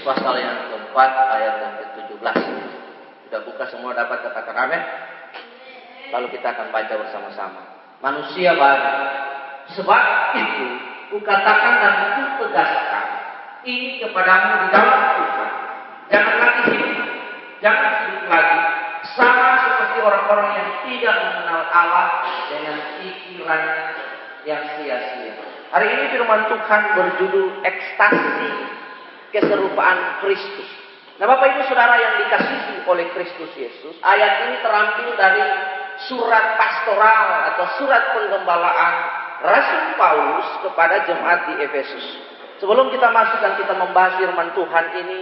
pasal yang keempat ayat yang ke-17. Sudah buka semua, dapat katakan amin. Lalu kita akan baca bersama-sama. Manusia baru. Sebab itu kukatakan dan kutegaskan ini kepadamu di dalam Tuhan. Jangan lagi hidup. Jangan hidup lagi sama seperti orang-orang yang tidak mengenal Allah dengan pikirannya yang sia-sia. Hari ini firman Tuhan berjudul ekstasi keserupaan Kristus. Nah, Bapak Ibu Saudara yang dikasihi oleh Kristus Yesus, ayat ini terambil dari surat pastoral atau surat penggembalaan Rasul Paulus kepada jemaat di Efesus. Sebelum kita masuk dan kita membahas firman Tuhan ini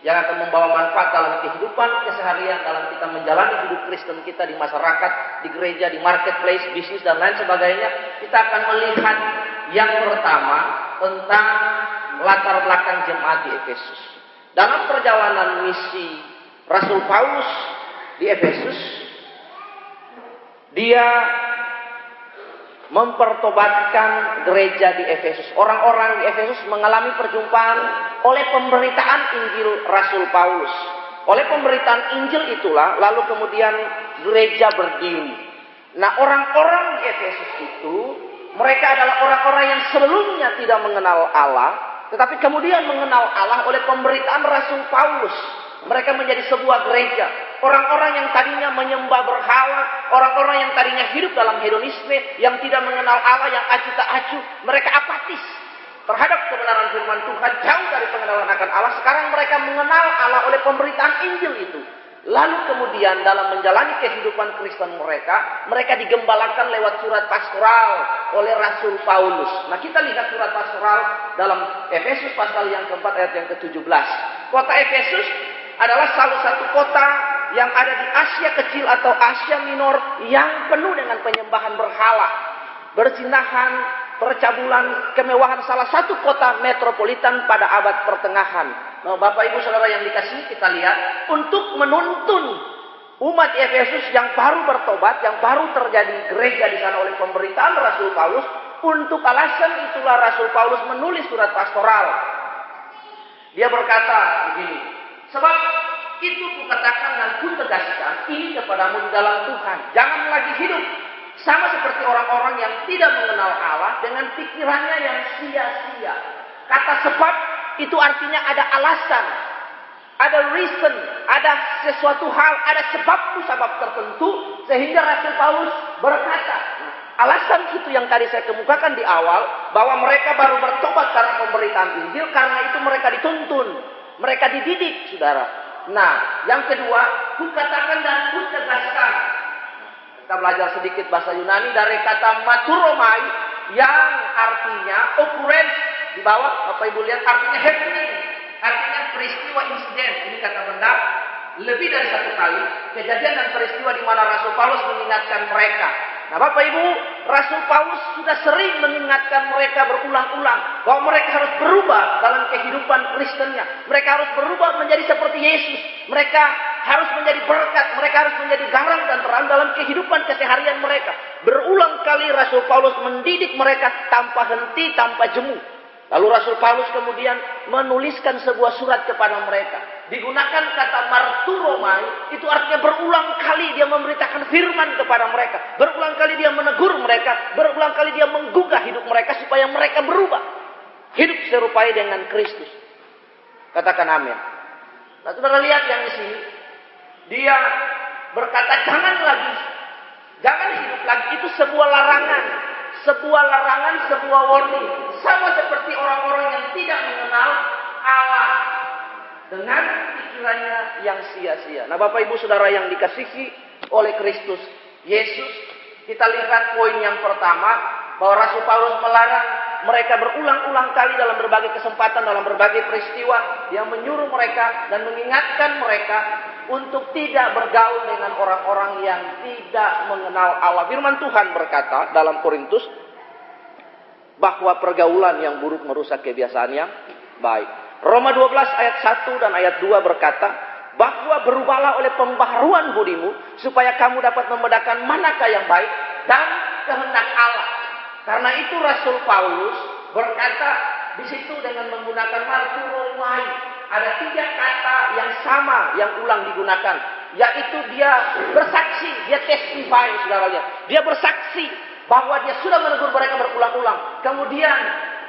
yang akan membawa manfaat dalam kehidupan keseharian, dalam kita menjalani hidup Kristen kita di masyarakat, di gereja, di marketplace, bisnis dan lain sebagainya, kita akan melihat yang pertama tentang latar belakang jemaat di Efesus. Dalam perjalanan misi Rasul Paulus di Efesus, dia mempertobatkan gereja di Efesus. Orang-orang di Efesus mengalami perjumpaan oleh pemberitaan Injil Rasul Paulus. Oleh pemberitaan Injil itulah lalu kemudian gereja berdiri. Nah, orang-orang di Efesus itu mereka adalah orang-orang yang sebelumnya tidak mengenal Allah, tetapi kemudian mengenal Allah oleh pemberitaan Rasul Paulus. Mereka menjadi sebuah gereja. Orang-orang yang tadinya menyembah berhala, orang-orang yang tadinya hidup dalam hedonisme, yang tidak mengenal Allah, yang acuh tak acuh, mereka apatis terhadap kebenaran firman Tuhan, jauh dari pengenalan akan Allah. Sekarang mereka mengenal Allah oleh pemberitaan Injil itu. Lalu kemudian dalam menjalani kehidupan Kristen mereka digembalakan lewat surat pastoral oleh Rasul Paulus. Nah, kita lihat surat pastoral dalam Efesus pasal yang keempat ayat yang ke-17. Kota Efesus adalah salah satu kota yang ada di Asia Kecil atau Asia Minor yang penuh dengan penyembahan berhala, berzinahan, percabulan, kemewahan, salah satu kota metropolitan pada abad pertengahan. Nah, Bapak Ibu Saudara yang dikasihi, kita lihat untuk menuntun umat Efesus yang baru bertobat, yang baru terjadi gereja di sana oleh pemberitaan Rasul Paulus. Untuk alasan itulah Rasul Paulus menulis surat pastoral. Dia berkata begini, sebab itu kukatakan dan kutegaskan ini kepadamu di dalam Tuhan. Jangan lagi hidup sama seperti orang-orang yang tidak mengenal Allah dengan pikirannya yang sia-sia. Kata sebab itu artinya ada alasan, ada reason, ada sesuatu hal, ada sebab tertentu sehingga Rasul Paulus berkata, alasan itu yang tadi saya kemukakan di awal, bahwa mereka baru bertobat karena pemberitaan Injil, karena itu mereka dituntun, mereka dididik, saudara. Nah, yang kedua, kukatakan dan kutegaskan. Kita belajar sedikit bahasa Yunani dari kata maturomai yang artinya occurrence di bawah, Bapak Ibu lihat artinya happening, artinya peristiwa insiden. Ini kata benda lebih dari satu kali kejadian dan peristiwa di mana Rasul Paulus mengingatkan mereka. Nah, Bapak Ibu, Rasul Paulus sudah sering mengingatkan mereka berulang-ulang bahwa mereka harus berubah dalam kehidupan Kristennya. Mereka harus berubah menjadi seperti Yesus. Mereka harus menjadi berkat, mereka harus menjadi garam dan terang dalam kehidupan keseharian mereka. Berulang kali Rasul Paulus mendidik mereka tanpa henti, tanpa jemu. Lalu Rasul Paulus kemudian menuliskan sebuah surat kepada mereka. Digunakan kata marturomai, itu artinya berulang kali dia memberitakan firman kepada mereka. Berulang kali dia menegur mereka. Berulang kali dia menggugah hidup mereka supaya mereka berubah. Hidup serupai dengan Kristus. Katakan amin. Nah, saudara lihat yang di sini. Dia berkata jangan hidup lagi. Itu sebuah larangan. Sebuah larangan, sebuah warning. Sama seperti orang-orang yang tidak mengenal Allah dengan pikirannya yang sia-sia. Nah, Bapak Ibu Saudara yang dikasihi oleh Kristus Yesus, kita lihat poin yang pertama, bahwa Rasul Paulus melarang mereka berulang-ulang kali dalam berbagai kesempatan, dalam berbagai peristiwa, yang menyuruh mereka dan mengingatkan mereka untuk tidak bergaul dengan orang-orang yang tidak mengenal Allah. Firman Tuhan berkata dalam Korintus bahwa pergaulan yang buruk merusak kebiasaan yang baik. Roma 12 ayat 1 dan ayat 2 berkata bahwa berubahlah oleh pembaharuan budimu supaya kamu dapat membedakan manakah yang baik dan kehendak Allah. Karena itu Rasul Paulus berkata di situ dengan menggunakan marturomai. ada 3 kata yang sama yang ulang digunakan. Yaitu dia bersaksi, dia testify, saudara lihat. Dia bersaksi bahwa dia sudah menegur mereka berulang-ulang. Kemudian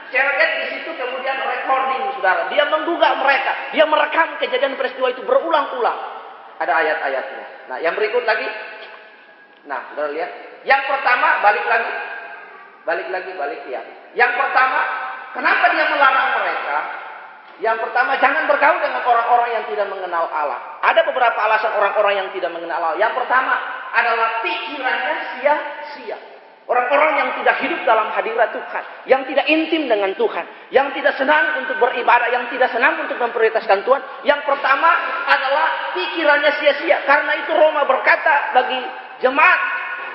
saya lihat di situ kemudian recording, saudara. Dia menggugah mereka, dia merekam kejadian peristiwa itu berulang-ulang. Ada ayat-ayatnya. Nah, yang berikut lagi. Nah, saudara lihat. Yang pertama, balik lagi. Ya. Yang pertama, kenapa dia melarang mereka? Yang pertama, jangan bergaul dengan orang-orang yang tidak mengenal Allah. Ada beberapa alasan orang-orang yang tidak mengenal Allah. Yang pertama adalah pikirannya sia-sia. Orang-orang yang tidak hidup dalam hadirat Tuhan, yang tidak intim dengan Tuhan, yang tidak senang untuk beribadah, yang tidak senang untuk memprioritaskan Tuhan. Yang pertama adalah pikirannya sia-sia. Karena itu Roma berkata bagi jemaat,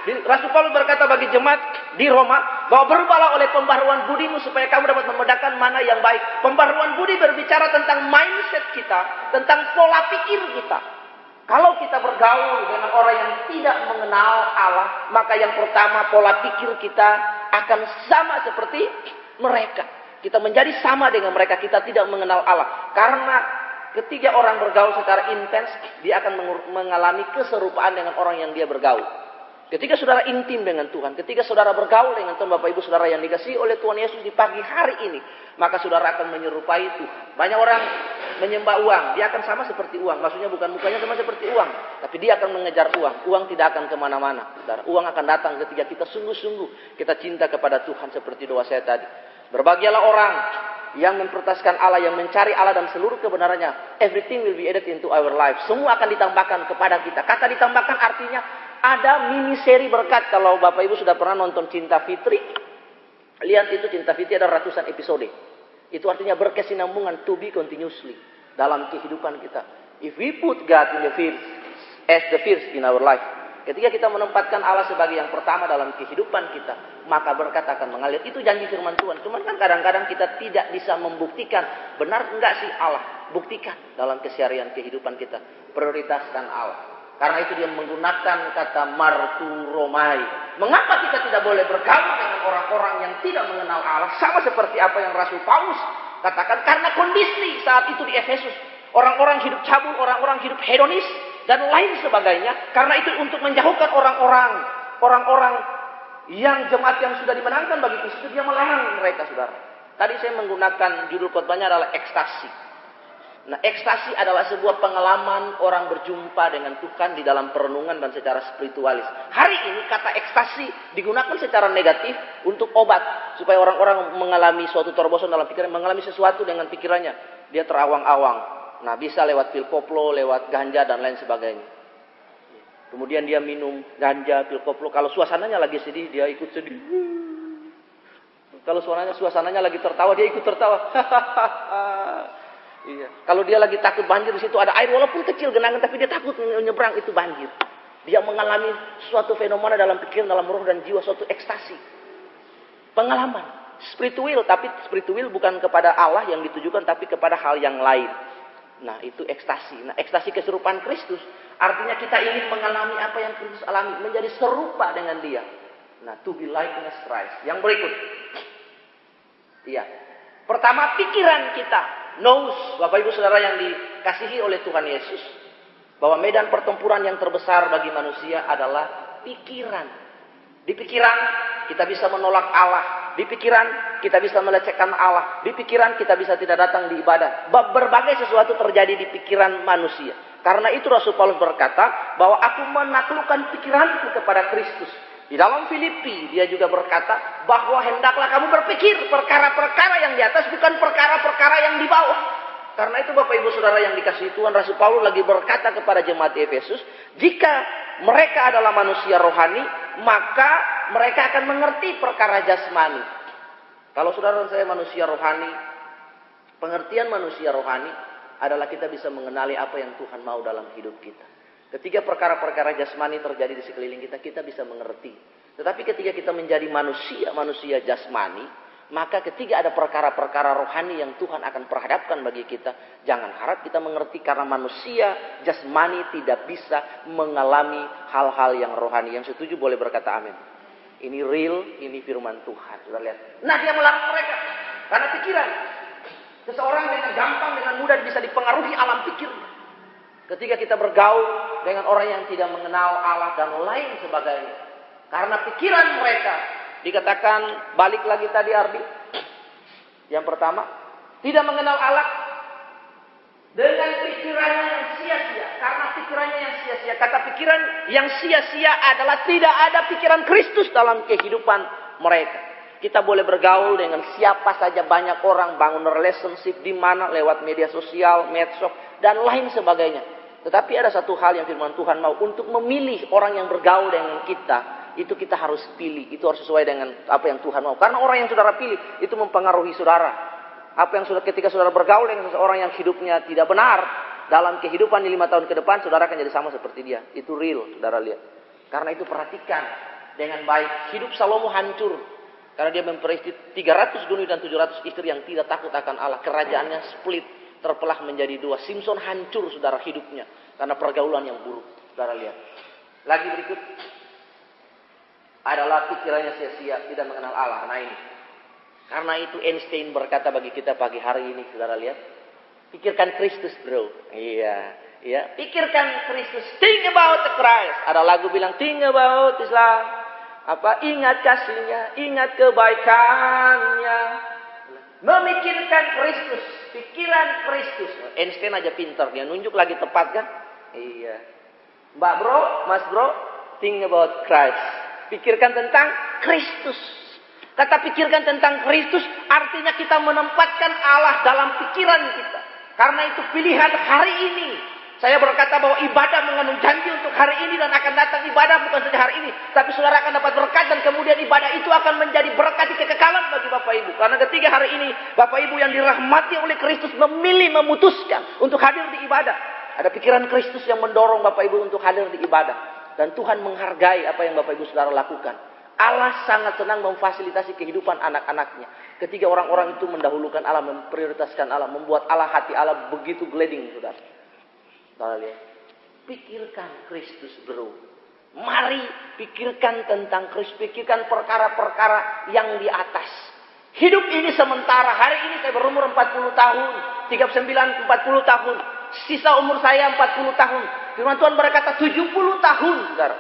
Rasul Paulus berkata bagi jemaat di Roma, bahwa berubahlah oleh pembaharuan budimu supaya kamu dapat membedakan mana yang baik. Pembaharuan budi berbicara tentang mindset kita, tentang pola pikir kita. Kalau kita bergaul dengan orang yang tidak mengenal Allah, maka yang pertama pola pikir kita akan sama seperti mereka. Kita menjadi sama dengan mereka, kita tidak mengenal Allah. Karena ketika orang bergaul secara intens, dia akan mengalami keserupaan dengan orang yang dia bergaul. Ketika saudara intim dengan Tuhan, ketika saudara bergaul dengan Tuhan, Bapak Ibu saudara yang dikasihi oleh Tuhan Yesus di pagi hari ini, maka saudara akan menyerupai Tuhan. Banyak orang menyembah uang, dia akan sama seperti uang. Maksudnya bukan mukanya sama seperti uang, tapi dia akan mengejar uang. Uang tidak akan kemana-mana, saudara. Uang akan datang ketika kita sungguh-sungguh kita cinta kepada Tuhan seperti doa saya tadi. Berbahagialah orang yang memprioritaskan Allah, yang mencari Allah dan seluruh kebenarannya. Everything will be added into our life. Semua akan ditambahkan kepada kita. Kata ditambahkan artinya ada mini seri berkat. Kalau Bapak Ibu sudah pernah nonton Cinta Fitri, lihat itu Cinta Fitri ada ratusan episode. Itu artinya berkesinambungan, to be continuously dalam kehidupan kita. If we put God in the first, as the first in our life, ketika kita menempatkan Allah sebagai yang pertama dalam kehidupan kita, maka berkat akan mengalir. Itu janji firman Tuhan. Cuman kan kadang-kadang kita tidak bisa membuktikan benar enggak sih Allah. Buktikan dalam keseharian kehidupan kita. Prioritaskan Allah. Karena itu dia menggunakan kata marturomai. Mengapa kita tidak boleh bergaul dengan orang-orang yang tidak mengenal Allah? Sama seperti apa yang Rasul Paulus katakan. Karena kondisi saat itu di Efesus. Orang-orang hidup cabul, orang-orang hidup hedonis, dan lain sebagainya. Karena itu untuk menjauhkan orang-orang yang jemaat yang sudah dimenangkan bagi Kristus, dia melarang mereka, saudara. Tadi saya menggunakan judul khotbahnya adalah ekstasi. Nah, ekstasi adalah sebuah pengalaman orang berjumpa dengan Tuhan di dalam perenungan dan secara spiritualis. Hari ini kata ekstasi digunakan secara negatif untuk obat. Supaya orang-orang mengalami suatu terobosan dalam pikiran, mengalami sesuatu dengan pikirannya. Dia terawang-awang. Nah, bisa lewat pil koplo, lewat ganja dan lain sebagainya. Kemudian dia minum ganja, pil koplo. Kalau suasananya lagi sedih, dia ikut sedih. Kalau suasananya lagi tertawa, dia ikut tertawa. Iya. Kalau dia lagi takut banjir, di situ ada air walaupun kecil genangan, tapi dia takut menyeberang, itu banjir. Dia mengalami suatu fenomena dalam pikiran, dalam roh dan jiwa, suatu ekstasi. Pengalaman spiritual, tapi spiritual bukan kepada Allah yang ditujukan, tapi kepada hal yang lain. Nah, itu ekstasi. Nah, ekstasi keserupaan Kristus artinya kita ingin mengalami apa yang Kristus alami, menjadi serupa dengan Dia. Nah, to be likeness Christ. Yang berikut. Iya. Pertama, pikiran kita knows, Bapak Ibu Saudara yang dikasihi oleh Tuhan Yesus, bahwa medan pertempuran yang terbesar bagi manusia adalah pikiran. Di pikiran kita bisa menolak Allah. Di pikiran kita bisa melecehkan Allah. Di pikiran kita bisa tidak datang di ibadah. Berbagai sesuatu terjadi di pikiran manusia. Karena itu Rasul Paulus berkata bahwa aku menaklukkan pikiranku kepada Kristus. Di dalam Filipi dia juga berkata bahwa hendaklah kamu berpikir perkara-perkara yang di atas, bukan perkara-perkara yang di bawah. Karena itu Bapak Ibu Saudara yang dikasihi Tuhan, Rasul Paulus lagi berkata kepada jemaat Efesus, jika mereka adalah manusia rohani, maka mereka akan mengerti perkara jasmani. Kalau saudara dan saya manusia rohani, pengertian manusia rohani adalah kita bisa mengenali apa yang Tuhan mau dalam hidup kita. Ketika perkara-perkara jasmani terjadi di sekeliling kita, kita bisa mengerti. Tetapi ketika kita menjadi manusia jasmani, maka ketika ada perkara-perkara rohani yang Tuhan akan perhadapkan bagi kita, jangan harap kita mengerti karena manusia jasmani tidak bisa mengalami hal-hal yang rohani. Yang setuju boleh berkata amin. Ini real, ini firman Tuhan. Sudah lihat. Nah, dia melarang mereka karena pikiran. Seseorang dengan gampang, dengan mudah bisa dipengaruhi alam pikirnya. Ketika kita bergaul dengan orang yang tidak mengenal Allah dan lain sebagainya. Karena pikiran mereka, dikatakan, balik lagi tadi Ardi. Yang pertama, tidak mengenal Allah dengan pikirannya yang sia-sia. Karena pikirannya yang sia-sia. Kata pikiran yang sia-sia adalah tidak ada pikiran Kristus dalam kehidupan mereka. Kita boleh bergaul dengan siapa saja, banyak orang, bangun relationship di mana, lewat media sosial, medsos, dan lain sebagainya. Tetapi ada satu hal yang firman Tuhan mau, untuk memilih orang yang bergaul dengan kita, itu kita harus pilih. Itu harus sesuai dengan apa yang Tuhan mau. Karena orang yang saudara pilih, itu mempengaruhi saudara. Apa yang ketika saudara bergaul dengan seseorang yang hidupnya tidak benar, dalam kehidupan di 5 tahun ke depan, saudara akan jadi sama seperti dia. Itu real, saudara lihat. Karena itu perhatikan dengan baik. Hidup Salomo hancur. Karena dia memperistri 300 gunung dan 700 istri yang tidak takut akan Allah. Kerajaannya split, terpelah menjadi 2. Simson hancur, saudara, hidupnya. Karena pergaulan yang buruk. Saudara lihat. Lagi berikut. Adalah pikirannya sia-sia, tidak mengenal Allah. Nah ini. Karena itu Einstein berkata bagi kita pagi hari ini, saudara lihat. Pikirkan Kristus, bro. Iya. Iya. Pikirkan Kristus. Think about the Christ. Ada lagu bilang, think about Islam. Ingat kasihnya, ingat kebaikannya. Memikirkan Kristus, pikiran Kristus. Einstein aja pintar, dia nunjuk lagi tepat kan? Iya. Mbak bro, mas bro, think about Christ. Pikirkan tentang Kristus. Kata pikirkan tentang Kristus, artinya kita menempatkan Allah dalam pikiran kita. Karena itu pilihan hari ini. Saya berkata bahwa ibadah mengandung janji untuk hari ini dan akan datang ibadah bukan saja hari ini. Tapi saudara akan dapat berkat dan kemudian ibadah itu akan menjadi berkat di kekekalan bagi Bapak Ibu. Karena ketika hari ini Bapak Ibu yang dirahmati oleh Kristus memilih, memutuskan untuk hadir di ibadah. Ada pikiran Kristus yang mendorong Bapak Ibu untuk hadir di ibadah. Dan Tuhan menghargai apa yang Bapak Ibu saudara lakukan. Allah sangat senang memfasilitasi kehidupan anak-anaknya. Ketika orang-orang itu mendahulukan Allah, memprioritaskan Allah, membuat Allah, hati Allah begitu gliding, saudara. Saudara lihat. Pikirkan Kristus, bro. Mari pikirkan tentang Kristus. Pikirkan perkara-perkara yang di atas. Hidup ini sementara. Hari ini saya berumur 40 tahun. 39, 40 tahun. Sisa umur saya 40 tahun. Firman Tuhan berkata 70 tahun, saudara.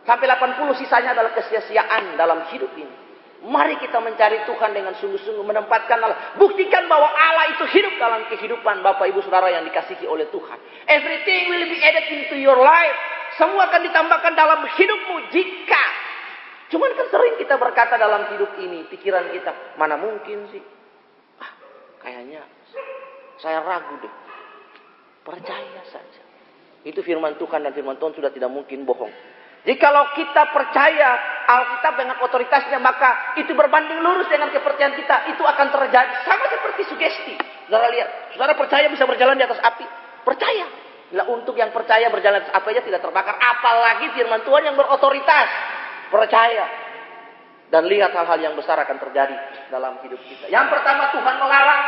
Sampai 80 sisanya adalah kesia-siaan dalam hidup ini. Mari kita mencari Tuhan dengan sungguh-sungguh, menempatkan Allah. Buktikan bahwa Allah itu hidup dalam kehidupan Bapak Ibu Saudara yang dikasihi oleh Tuhan. Everything will be added into your life. Semua akan ditambahkan dalam hidupmu jika. Cuman kan sering kita berkata dalam hidup ini, pikiran kita, mana mungkin sih? Kayaknya saya ragu deh. Percaya saja. Itu firman Tuhan dan firman Tuhan sudah tidak mungkin bohong. Jikalau kita percaya Alkitab dengan otoritasnya, maka itu berbanding lurus dengan kepercayaan kita. Itu akan terjadi. Sama seperti sugesti. Saudara lihat. Saudara percaya bisa berjalan di atas api? Percaya. Bila untuk yang percaya berjalan di atas api aja tidak terbakar. Apalagi firman Tuhan yang berotoritas. Percaya. Dan lihat hal-hal yang besar akan terjadi dalam hidup kita. Yang pertama, Tuhan melarang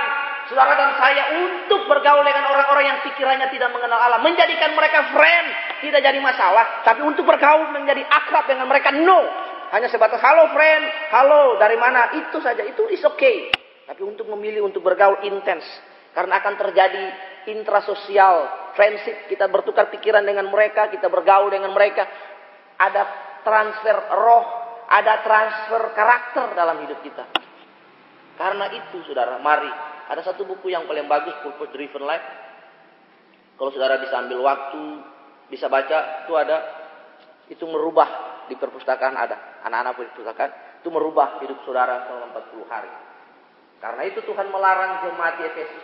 saudara dan saya untuk bergaul dengan orang-orang yang pikirannya tidak mengenal Allah. Menjadikan mereka friend. Tidak jadi masalah. Tapi untuk bergaul menjadi akrab dengan mereka, no. Hanya sebatas, halo friend. Halo, dari mana? Itu saja. Itu is okay. Tapi untuk memilih untuk bergaul intens. Karena akan terjadi intrasosial friendship. Kita bertukar pikiran dengan mereka. Kita bergaul dengan mereka. Ada transfer roh. Ada transfer karakter dalam hidup kita. Karena itu, saudara, mari. Ada satu buku yang paling bagus, Purpose Driven Life. Kalau saudara bisa ambil waktu, bisa baca, itu ada. Itu merubah di perpustakaan ada. Anak-anak di perpustakaan, itu merubah hidup saudara selama 40 hari. Karena itu Tuhan melarang jemaat di Efesus.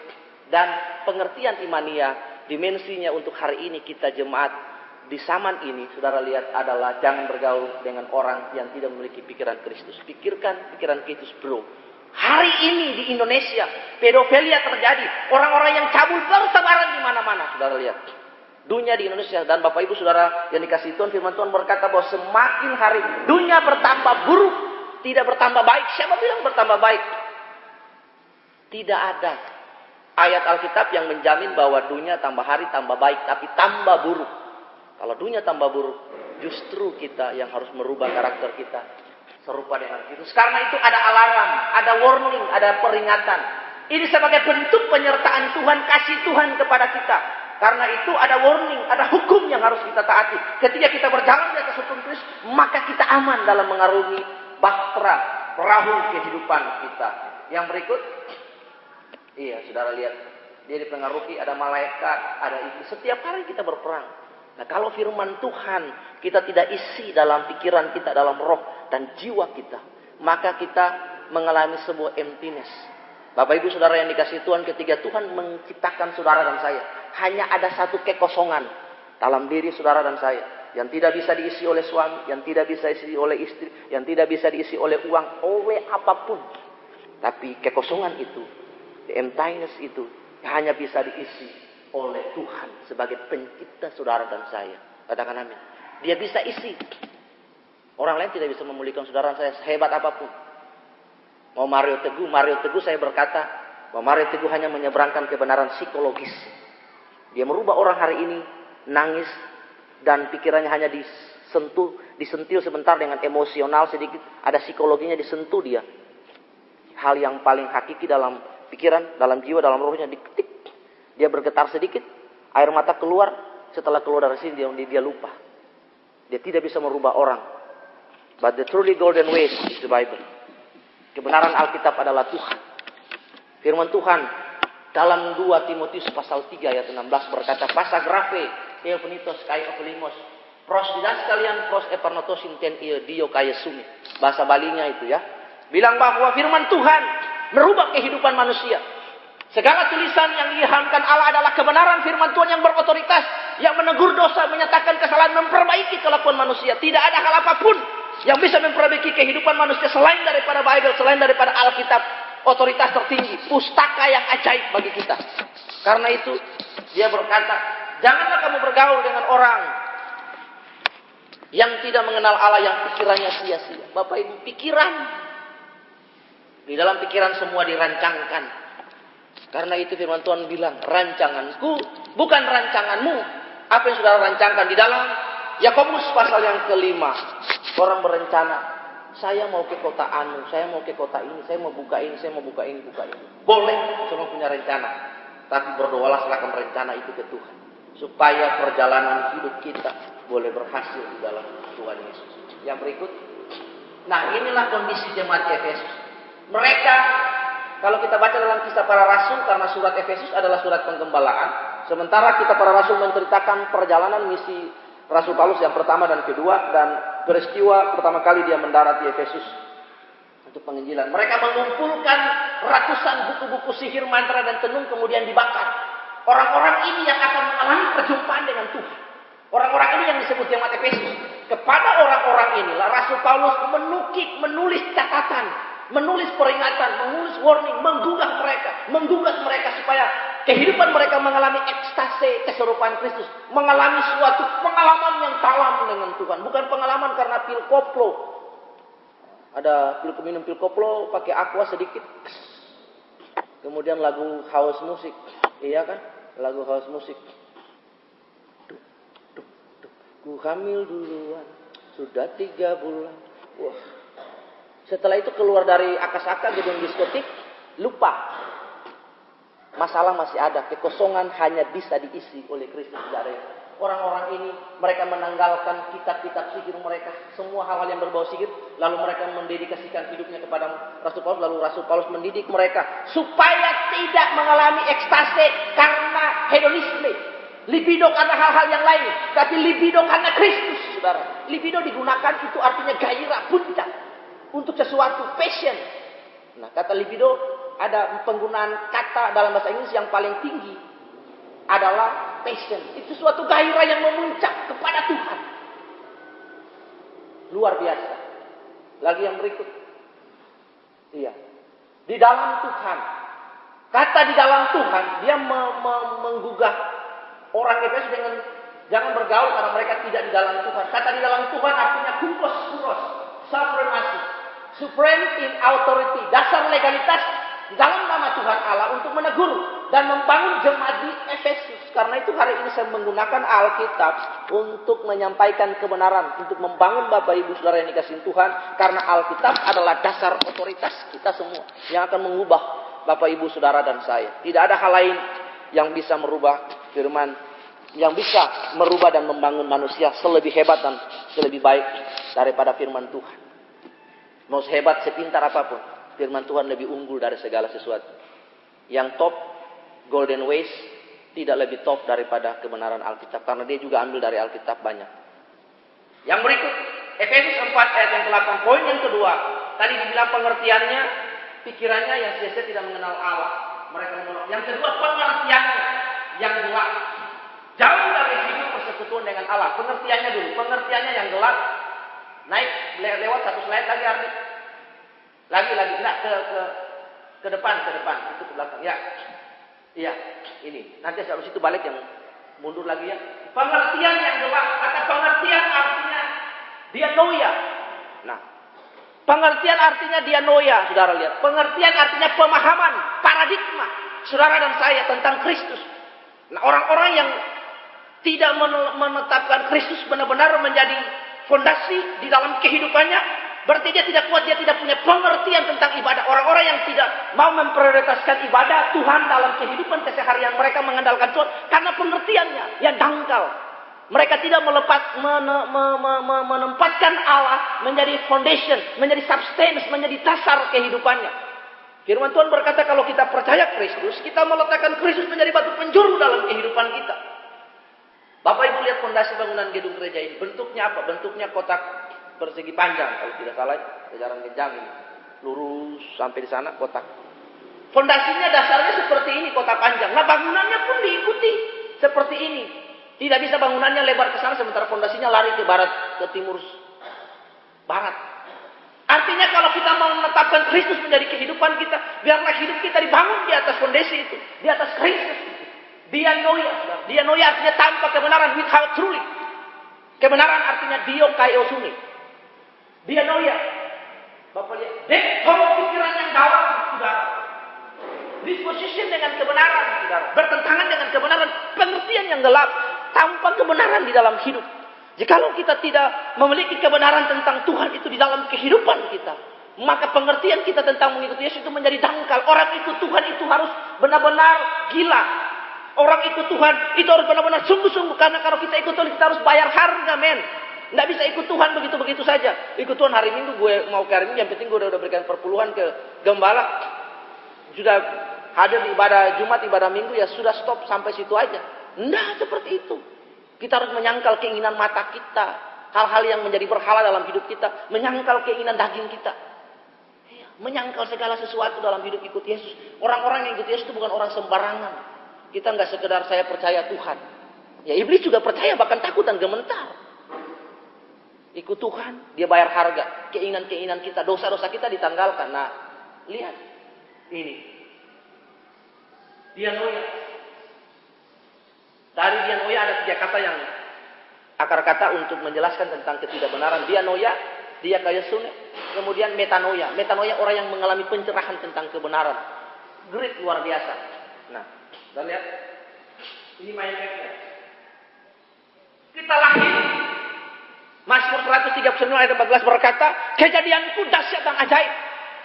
Dan pengertian imania, dimensinya untuk hari ini kita jemaat di zaman ini, saudara lihat adalah jangan bergaul dengan orang yang tidak memiliki pikiran Kristus. Pikirkan pikiran Kristus, bro. Hari ini di Indonesia, pedofilia terjadi. Orang-orang yang cabul bertebaran di mana-mana. Saudara lihat. Dunia di Indonesia dan Bapak Ibu Saudara yang dikasihi Tuhan, firman Tuhan berkata bahwa semakin hari dunia bertambah buruk, tidak bertambah baik. Siapa bilang bertambah baik? Tidak ada ayat Alkitab yang menjamin bahwa dunia tambah hari tambah baik, tapi tambah buruk. Kalau dunia tambah buruk, justru kita yang harus merubah karakter kita serupa dengan Kristus. Karena itu ada alarm, ada warning, ada peringatan. Ini sebagai bentuk penyertaan Tuhan, kasih Tuhan kepada kita. Karena itu ada warning, ada hukum yang harus kita taati. Ketika kita berjalan di atas hukum Kristus, maka kita aman dalam mengarungi bahtera perahu kehidupan kita. Yang berikut, iya, saudara lihat, dia dipengaruhi, ada malaikat, ada iblis. Setiap hari kita berperang. Nah, kalau firman Tuhan kita tidak isi dalam pikiran kita, dalam roh dan jiwa kita, maka kita mengalami sebuah emptiness. Bapak Ibu Saudara yang dikasihi Tuhan, ketika Tuhan menciptakan saudara dan saya, hanya ada satu kekosongan dalam diri saudara dan saya, yang tidak bisa diisi oleh suami, yang tidak bisa diisi oleh istri, yang tidak bisa diisi oleh uang, oleh apapun. Tapi kekosongan itu, the emptiness itu, hanya bisa diisi oleh Tuhan sebagai pencipta saudara dan saya. Katakan amin. Dia bisa isi. Orang lain tidak bisa memulihkan saudara dan saya sehebat apapun. Mau Mario Teguh saya berkata bahwa Mario Teguh hanya menyeberangkan kebenaran psikologis. Dia merubah orang hari ini nangis dan pikirannya hanya disentil sebentar dengan emosional sedikit, ada psikologinya disentuh dia. Hal yang paling hakiki dalam pikiran, dalam jiwa, dalam rohnya diketik. Dia bergetar sedikit, air mata keluar, setelah keluar dari sini dia lupa. Dia tidak bisa merubah orang. But the truly golden ways is the Bible. Kebenaran Alkitab adalah Tuhan. Firman Tuhan dalam 2 Timotius pasal 3 ayat 16 berkata, "Pasa grafe, theopenitos kai opelimos, pros didas kalian pros epernotosin ten dio kaya sumi." Bahasa Balinya itu ya. Bilang bahwa firman Tuhan merubah kehidupan manusia. Segala tulisan yang diilhamkan Allah adalah kebenaran firman Tuhan yang berotoritas, yang menegur dosa, menyatakan kesalahan, memperbaiki kelakuan manusia. Tidak ada hal apapun yang bisa memperbaiki kehidupan manusia selain daripada Bible, selain daripada Alkitab, otoritas tertinggi, pustaka yang ajaib bagi kita. Karena itu dia berkata, janganlah kamu bergaul dengan orang yang tidak mengenal Allah, yang pikirannya sia-sia. Bapak Ibu, pikiran, di dalam pikiran semua dirancangkan. Karena itu firman Tuhan bilang, rancanganku bukan rancanganmu. Apa yang saudara rancangkan di dalam Yakobus pasal yang ke-5. Orang berencana, saya mau ke kota anu, saya mau ke kota ini, saya mau buka ini, saya mau buka ini, buka ini. Boleh, semua punya rencana. Tapi berdoalah serahkan rencana itu ke Tuhan. Supaya perjalanan hidup kita boleh berhasil di dalam Tuhan Yesus. Yang berikut. Nah, inilah kondisi jemaat Efesus. Mereka, kalau kita baca dalam kisah para rasul, karena surat Efesus adalah surat penggembalaan. Sementara kita para rasul menceritakan perjalanan misi Rasul Paulus yang pertama dan kedua, dan peristiwa pertama kali dia mendarat di Efesus untuk penginjilan. Mereka mengumpulkan ratusan buku-buku sihir, mantra dan tenung kemudian dibakar. Orang-orang ini yang akan mengalami perjumpaan dengan Tuhan. Orang-orang ini yang disebut jemaat Efesus. Kepada orang-orang inilah Rasul Paulus menulis catatan, menulis peringatan, menulis warning, menggugah mereka supaya kehidupan mereka mengalami ekstase keserupaan Kristus, mengalami suatu pengalaman yang dalam dengan Tuhan, bukan pengalaman karena pil koplo. Ada minum pil koplo pakai aqua sedikit. Kemudian lagu house musik. Iya kan? Lagu house musik. Ku hamil duluan, sudah 3 bulan. Wah. Setelah itu keluar dari akas-akar gedung diskotik, lupa. Masalah masih ada, kekosongan hanya bisa diisi oleh Kristus. Orang-orang ini, mereka menanggalkan kitab-kitab sihir mereka, semua hal-hal yang berbau sihir, lalu mereka mendedikasikan hidupnya kepada Rasul Paulus, lalu Rasul Paulus mendidik mereka supaya tidak mengalami ekstase karena hedonisme, libido karena hal-hal yang lain, tapi libido karena Kristus, saudara. Libido digunakan itu artinya gairah, puncak untuk sesuatu, passion. Nah, kata libido, ada penggunaan kata dalam bahasa Inggris yang paling tinggi adalah passion. Itu suatu gairah yang memuncak kepada Tuhan. Luar biasa. Lagi yang berikut. Iya. Di dalam Tuhan. Kata di dalam Tuhan, dia menggugah orang Efesus dengan jangan bergaul karena mereka tidak di dalam Tuhan. Kata di dalam Tuhan artinya kumpos kuros, supremasi, supreme in authority, dasar legalitas di dalam nama Tuhan Allah untuk menegur dan membangun jemaat di Efesus. Karena itu hari ini saya menggunakan Alkitab untuk menyampaikan kebenaran, untuk membangun Bapak Ibu Saudara yang dikasihi Tuhan. Karena Alkitab adalah dasar otoritas kita semua yang akan mengubah Bapak, Ibu, Saudara, dan saya. Tidak ada hal lain yang bisa merubah firman, yang bisa merubah dan membangun manusia selebih hebat dan selebih baik daripada firman Tuhan. Mau sehebat, sepintar apapun, firman Tuhan lebih unggul dari segala sesuatu. Yang top, golden ways, tidak lebih top daripada kebenaran Alkitab. Karena dia juga ambil dari Alkitab banyak. Yang berikut, Efesus 4 ayat yang ke-8. Poin yang kedua, tadi dibilang pengertiannya, pikirannya yang sia-sia tidak mengenal Allah. Mereka menolak. Yang kedua, pengertiannya yang gelap. Jauh dari hidup persekutuan dengan Allah. Pengertiannya dulu. Pengertiannya yang gelap. Naik lewat satu slide lagi, Ardi. Lagi. Enggak, ke depan. Itu ke belakang. Ya. Iya, ini. Nanti habis itu balik yang mundur lagi ya. Pengertian yang gelap. Kata pengertian artinya dianoia. Nah, pengertian artinya dianoia, saudara lihat. Pengertian artinya pemahaman, paradigma, saudara dan saya tentang Kristus. Nah, orang-orang yang tidak menetapkan Kristus benar-benar menjadi fondasi di dalam kehidupannya, berarti dia tidak kuat, dia tidak punya pengertian tentang ibadah. Orang-orang yang tidak mau memprioritaskan ibadah Tuhan dalam kehidupan keseharian mereka mengandalkan Tuhan karena pengertiannya yang dangkal. Mereka tidak menempatkan Allah menjadi foundation, menjadi substance, menjadi dasar kehidupannya. Firman Tuhan berkata kalau kita percaya Kristus, kita meletakkan Kristus menjadi batu penjuru dalam kehidupan kita. Bapak Ibu lihat fondasi bangunan gedung gereja ini. Bentuknya apa? Bentuknya kotak persegi panjang. Kalau tidak salah, sejaran genjang ini. Lurus sampai di sana kotak. Fondasinya dasarnya seperti ini, kotak panjang. Nah bangunannya pun diikuti seperti ini. Tidak bisa bangunannya lebar ke sana sementara fondasinya lari ke barat, ke timur barat. Artinya kalau kita mau menetapkan Kristus menjadi kehidupan kita, biarlah hidup kita dibangun di atas fondasi itu, di atas Kristus. Dianoia. Dianoia artinya tanpa kebenaran, without truly. Kebenaran artinya diokaiosume. Dianoia. Bapak lihat, pikiran yang dalam, saudara. Disposition dengan kebenaran, saudara. Bertentangan dengan kebenaran, pengertian yang gelap. Tanpa kebenaran di dalam hidup. Jikalau kita tidak memiliki kebenaran tentang Tuhan itu di dalam kehidupan kita, maka pengertian kita tentang mengikuti Yesus itu menjadi dangkal. Orang ikut Tuhan itu harus benar-benar gila. Orang ikut Tuhan itu harus benar-benar sungguh-sungguh. Karena kalau kita ikut Tuhan kita harus bayar harga, men. Nggak bisa ikut Tuhan begitu-begitu saja. Ikut Tuhan hari Minggu, gue mau ke hari Minggu, yang penting gue udah berikan perpuluhan ke gembala. Sudah hadir di ibadah Jumat, ibadah Minggu, ya sudah stop sampai situ aja. Nah, seperti itu. Kita harus menyangkal keinginan mata kita. Hal-hal yang menjadi berhala dalam hidup kita. Menyangkal keinginan daging kita. Menyangkal segala sesuatu dalam hidup ikut Yesus. Orang-orang yang ikut Yesus itu bukan orang sembarangan. Kita nggak sekedar saya percaya Tuhan. Ya iblis juga percaya, bahkan takut dan gemetar. Ikut Tuhan, dia bayar harga. Keinginan-keinginan kita, dosa-dosa kita ditanggalkan. Nah, lihat. Ini. Dianoia. Dari dianoia ada 3 kata yang akar kata untuk menjelaskan tentang ketidakbenaran. Dianoia, diakaiosume, kemudian metanoia. Metanoia orang yang mengalami pencerahan tentang kebenaran. Great, luar biasa. Nah, kita lihat. Ini mindmapnya. Kita lahir. Mazmur 139 ayat 14 berkata, kejadianku dahsyat dan ajaib.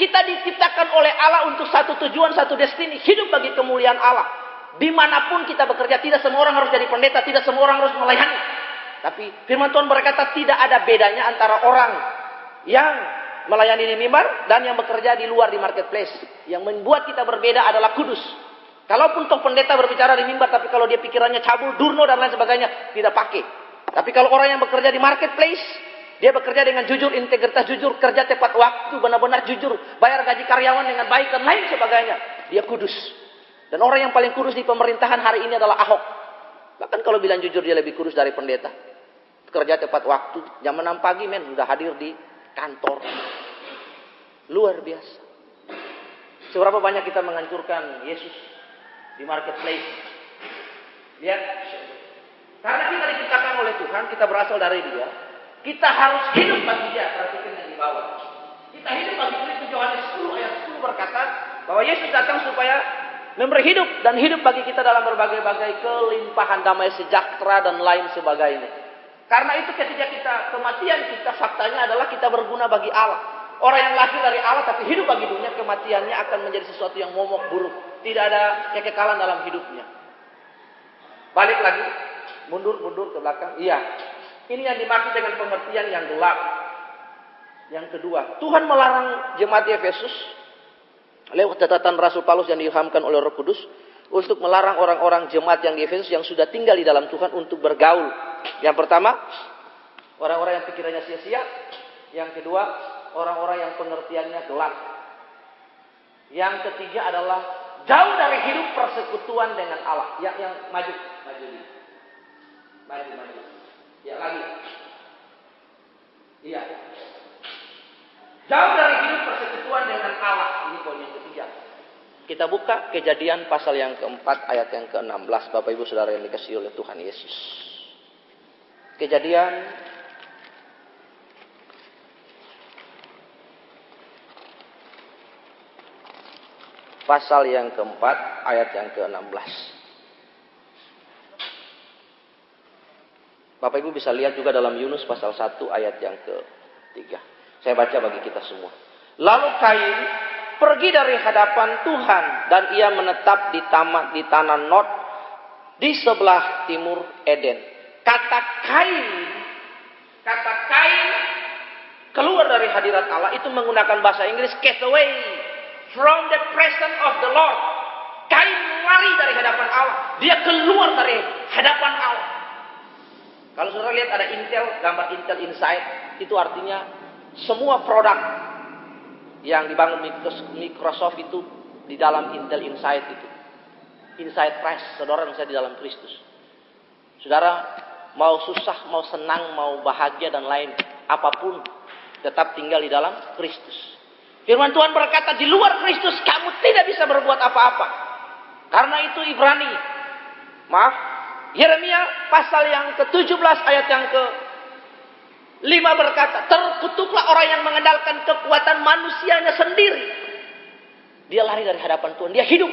Kita diciptakan oleh Allah untuk satu tujuan, satu destiny. Hidup bagi kemuliaan Allah. Dimanapun kita bekerja, tidak semua orang harus jadi pendeta, tidak semua orang harus melayani. Tapi firman Tuhan berkata tidak ada bedanya antara orang yang melayani di mimbar dan yang bekerja di luar di marketplace. Yang membuat kita berbeda adalah kudus. Kalaupun toh pendeta berbicara di mimbar, tapi kalau dia pikirannya cabul, durno dan lain sebagainya, tidak pakai. Tapi kalau orang yang bekerja di marketplace, dia bekerja dengan jujur, integritas jujur, kerja tepat waktu, benar-benar jujur, bayar gaji karyawan dengan baik dan lain sebagainya, dia kudus. Dan orang yang paling kudus di pemerintahan hari ini adalah Ahok. Bahkan kalau bilang jujur dia lebih kudus dari pendeta. Kerja tepat waktu, jam 6 pagi men, udah hadir di kantor. Luar biasa. Seberapa banyak kita menghancurkan Yesus di marketplace. Lihat. Karena kita diciptakan oleh Tuhan, kita berasal dari Dia. Kita harus hidup bagi Dia. Perhatikan yang di bawah. Kita hidup bagi Dia. Yohanes 10 ayat 10 berkata bahwa Yesus datang supaya memberi hidup dan hidup bagi kita dalam berbagai-bagai kelimpahan damai sejahtera dan lain sebagainya. Karena itu ketika kita kematian kita faktanya adalah kita berguna bagi Allah. Orang yang lahir dari Allah tapi hidup bagi dunia, kematiannya akan menjadi sesuatu yang momok buruk. Tidak ada kekekalan dalam hidupnya. Balik lagi, mundur ke belakang. Iya, ini yang dimaksud dengan pengertian yang gelap. Yang kedua, Tuhan melarang jemaat di Efesus lewat catatan Rasul Paulus yang diilhamkan oleh Roh Kudus untuk melarang orang-orang jemaat yang di Efesus yang sudah tinggal di dalam Tuhan untuk bergaul. Yang pertama, orang-orang yang pikirannya sia-sia. Yang kedua, orang-orang yang pengertiannya gelap. Yang ketiga adalah jauh dari hidup persekutuan dengan Allah. Yang maju. Ya lagi. Iya. Jauh dari hidup persekutuan dengan Allah. Ini poin yang ketiga. Kita buka Kejadian pasal yang keempat ayat yang ke-16. Bapak Ibu Saudara yang dikasihi oleh Tuhan Yesus. Kejadian pasal yang keempat ayat yang ke-16. Bapak Ibu bisa lihat juga dalam Yunus pasal 1 ayat yang ke-3. Saya baca bagi kita semua. Lalu Kain pergi dari hadapan Tuhan dan ia menetap di tanah Nod di sebelah timur Eden. Kata Kain keluar dari hadirat Allah itu menggunakan bahasa Inggris get away from the presence of the Lord. Kain lari dari hadapan Allah. Dia keluar dari hadapan Allah. Kalau saudara lihat ada Intel, gambar Intel Inside, itu artinya semua produk yang dibangun Microsoft itu di dalam Intel Inside itu. Inside Christ, saudara yang saya di dalam Kristus. Saudara mau susah, mau senang, mau bahagia dan lain apapun, tetap tinggal di dalam Kristus. Firman Tuhan berkata, di luar Kristus kamu tidak bisa berbuat apa-apa. Karena itu Yeremia pasal yang ke-17 ayat yang ke-5 berkata, terkutuklah orang yang mengandalkan kekuatan manusianya sendiri. Dia lari dari hadapan Tuhan. Dia hidup.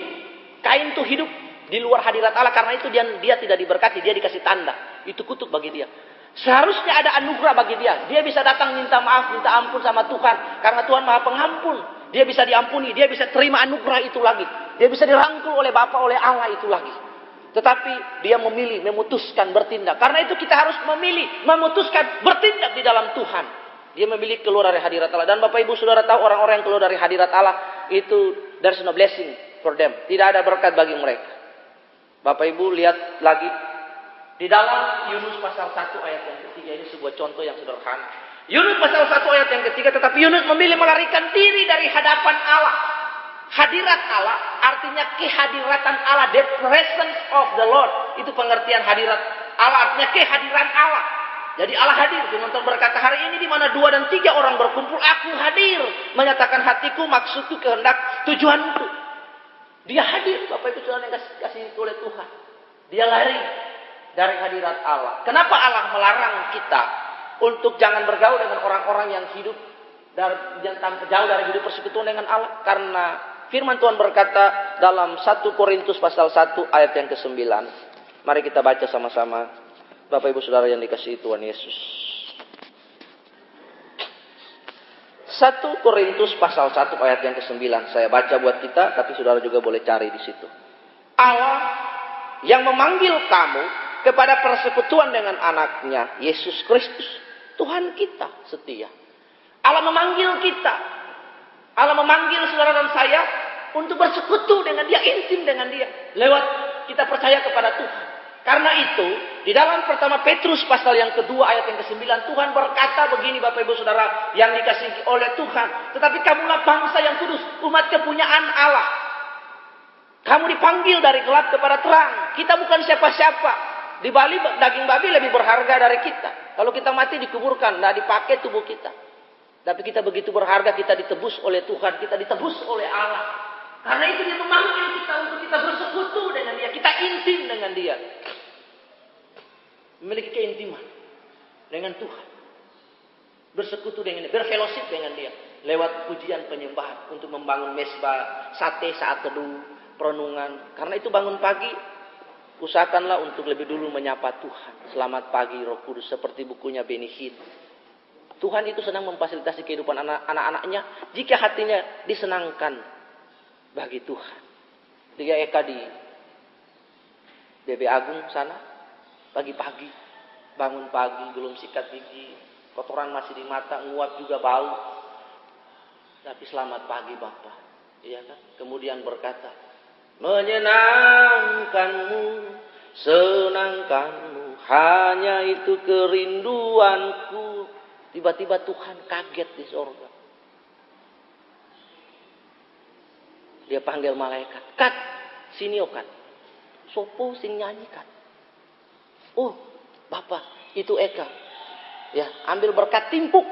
Kain itu hidup di luar hadirat Allah. Karena itu dia tidak diberkati. Dia dikasih tanda. Itu kutuk bagi dia. Seharusnya ada anugerah bagi dia. Dia bisa datang minta maaf, minta ampun sama Tuhan. Karena Tuhan Maha Pengampun. Dia bisa diampuni. Dia bisa terima anugerah itu lagi. Dia bisa dirangkul oleh Bapa, oleh Allah itu lagi. Tetapi dia memilih, memutuskan bertindak. Karena itu kita harus memilih, memutuskan bertindak di dalam Tuhan. Dia memilih keluar dari hadirat Allah. Dan Bapak Ibu Saudara tahu orang-orang yang keluar dari hadirat Allah itu there's no blessing for them. Tidak ada berkat bagi mereka. Bapak Ibu lihat lagi di dalam Yunus pasal 1 ayat yang ketiga, ini sebuah contoh yang sederhana. Yunus pasal 1 ayat yang ketiga, tetapi Yunus memilih melarikan diri dari hadapan Allah. Hadirat Allah artinya kehadiratan Allah, the presence of the Lord. Itu pengertian hadirat Allah, artinya kehadiran Allah. Jadi Allah hadir. Firman Tuhan berkata, hari ini di mana 2 dan 3 orang berkumpul, aku hadir, menyatakan hatiku, maksudku, kehendak, tujuanku. Dia hadir, Bapak Ibu Saudara yang kasih oleh Tuhan. Dia lari dari hadirat Allah. Kenapa Allah melarang kita untuk jangan bergaul dengan orang-orang yang hidup jauh dari hidup persekutuan dengan Allah? Karena firman Tuhan berkata dalam 1 Korintus pasal 1 ayat yang ke-9. Mari kita baca sama-sama. Bapak Ibu Saudara yang dikasihi Tuhan Yesus. 1 Korintus pasal 1 ayat yang ke-9. Saya baca buat kita, tapi saudara juga boleh cari di situ. Allah yang memanggil kamu kepada persekutuan dengan anaknya, Yesus Kristus. Tuhan kita setia. Allah memanggil kita. Allah memanggil saudara dan saya untuk bersekutu dengan dia, intim dengan dia. Lewat kita percaya kepada Tuhan. Karena itu, di dalam pertama Petrus pasal yang kedua ayat yang ke-9, Tuhan berkata begini Bapak Ibu Saudara yang dikasihi oleh Tuhan. Tetapi kamulah bangsa yang kudus, umat kepunyaan Allah. Kamu dipanggil dari gelap kepada terang. Kita bukan siapa-siapa. Di Bali daging babi lebih berharga dari kita. Kalau kita mati dikuburkan, tidak dipakai tubuh kita. Tapi kita begitu berharga, kita ditebus oleh Tuhan, kita ditebus oleh Allah. Karena itu dia memanggil kita untuk kita bersekutu dengan dia, kita intim dengan dia. Memiliki keintiman dengan Tuhan. Bersekutu dengan dia, berfellowship dengan dia. Lewat pujian penyembahan untuk membangun mesbah, sate saat teduh, perenungan. Karena itu bangun pagi, usahakanlah untuk lebih dulu menyapa Tuhan. Selamat pagi Roh Kudus, seperti bukunya Benny Hinn. Tuhan itu senang memfasilitasi kehidupan anak-anaknya jika hatinya disenangkan bagi Tuhan. Dia Eka di BB Agung sana, pagi-pagi, bangun pagi, belum sikat gigi, kotoran masih di mata, nguap juga bau. Tapi selamat pagi Bapak, iya kan? Kemudian berkata, menyenangkanmu, senangkanmu, hanya itu kerinduanku. Tiba-tiba Tuhan kaget di sorga. Dia panggil malaikat, Kat, sini Kat. Sopo sing nyanyikan. Oh, Bapak, itu Eka. Ya, ambil berkat timpuk.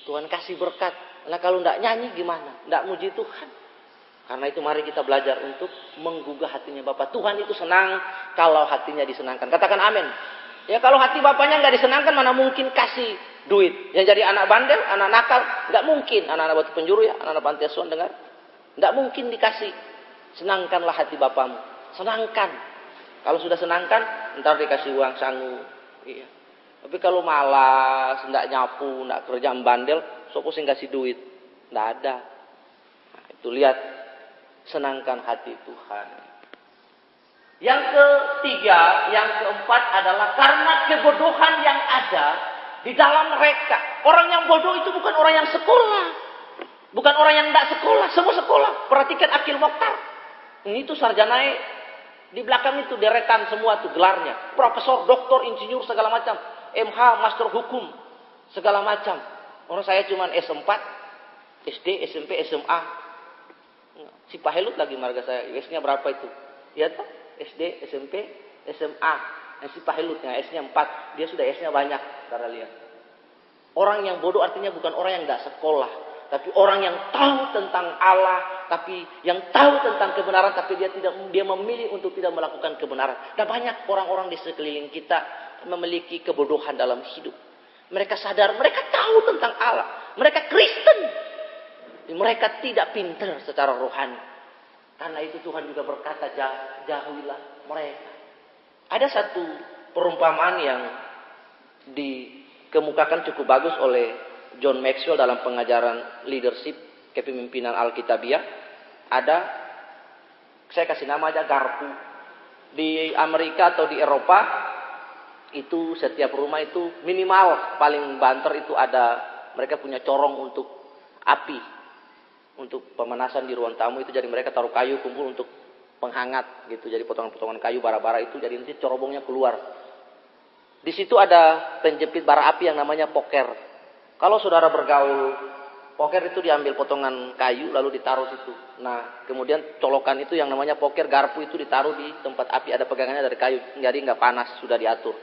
Tuhan kasih berkat. Nah, kalau enggak nyanyi gimana? Enggak muji Tuhan. Karena itu mari kita belajar untuk menggugah hatinya Bapak. Tuhan itu senang kalau hatinya disenangkan. Katakan amin. Ya, kalau hati Bapaknya enggak disenangkan, mana mungkin kasih duit. Yang jadi anak bandel, anak nakal, enggak mungkin. Anak-anak batu penjuru ya, anak-anak panti asuhan dengar. Enggak mungkin dikasih. Senangkanlah hati Bapamu. Senangkan. Kalau sudah senangkan, ntar dikasih uang sangu. Iya. Tapi kalau malas, enggak nyapu, enggak kerja bandel, sopo sing kasih duit. Enggak ada. Nah, itu lihat, senangkan hati Tuhan. Yang ketiga, yang keempat adalah karena kebodohan yang ada di dalam mereka. Orang yang bodoh itu bukan orang yang sekolah. Bukan orang yang enggak sekolah, semua sekolah. Perhatikan Akil Mokhtar. Ini tuh sarjana di belakang itu deretan semua tuh gelarnya. Profesor, doktor, insinyur segala macam. MH, master hukum segala macam. Orang saya cuma S4, SD, SMP, SMA. Si Pahelut lagi marga saya. S-nya berapa itu? Ya toh, SD, SMP, SMA. Si Pahilutnya S-nya 4. Dia sudah S-nya banyak, saudara lihat. Orang yang bodoh artinya bukan orang yang enggak sekolah. Tapi orang yang tahu tentang Allah, tapi yang tahu tentang kebenaran, tapi dia memilih untuk tidak melakukan kebenaran. Dan banyak orang-orang di sekeliling kita memiliki kebodohan dalam hidup. Mereka sadar, mereka tahu tentang Allah. Mereka Kristen. Mereka tidak pintar secara rohani. Karena itu Tuhan juga berkata, jauhilah mereka. Ada satu perumpamaan yang dikemukakan cukup bagus oleh John Maxwell dalam pengajaran leadership kepemimpinan Alkitabiah. Saya kasih nama aja garpu. Di Amerika atau di Eropa itu setiap rumah itu minimal paling banter itu ada, mereka punya corong untuk api, untuk pemanasan di ruang tamu itu. Jadi mereka taruh kayu kumpul untuk penghangat gitu. Jadi potongan-potongan kayu bara-bara itu jadi nanti corobongnya keluar. Di situ ada penjepit bara api yang namanya poker. Kalau saudara bergaul, poker itu diambil potongan kayu lalu ditaruh situ. Nah, kemudian colokan itu yang namanya poker garpu itu ditaruh di tempat api, ada pegangannya dari kayu, jadi nggak panas, sudah diatur.